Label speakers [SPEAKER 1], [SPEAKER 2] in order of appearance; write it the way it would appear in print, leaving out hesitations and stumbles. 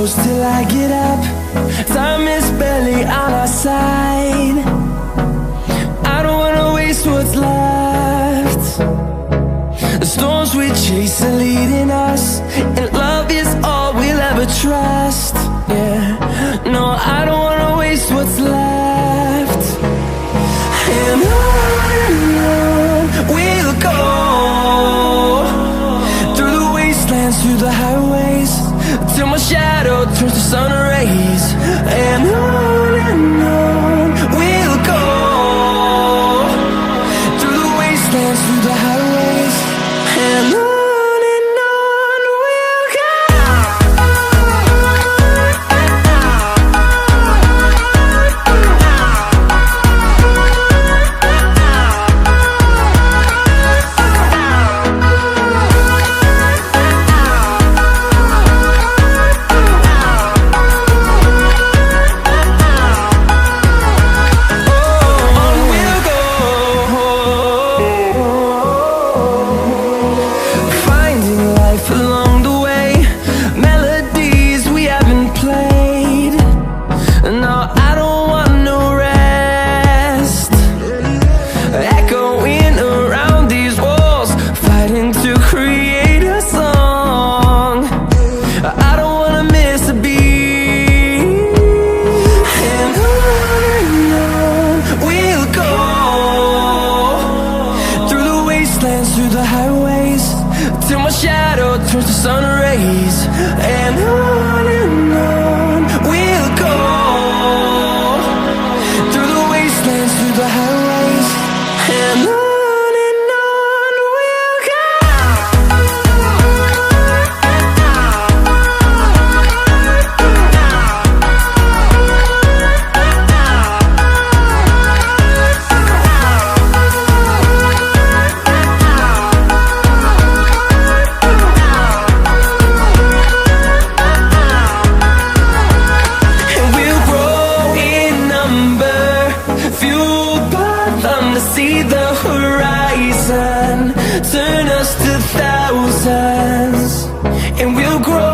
[SPEAKER 1] close till I get up. Time is barely on our side. I don't wanna waste what's left. The storms we chase are leading us, and love is all we'll ever trust. Yeah, no, I don't wanna waste what's left. And on we'll go, through the wastelands, through the highways, till my shadow turns to sun rays. And on we'll go, through the wastelands, through the highways, and on we'll go. Through the highways, till my shadow turns to sun rays. And on we'll go, through the wastelands, through the highways, and on we'll go. To see the horizon turn us to thousands, and we'll grow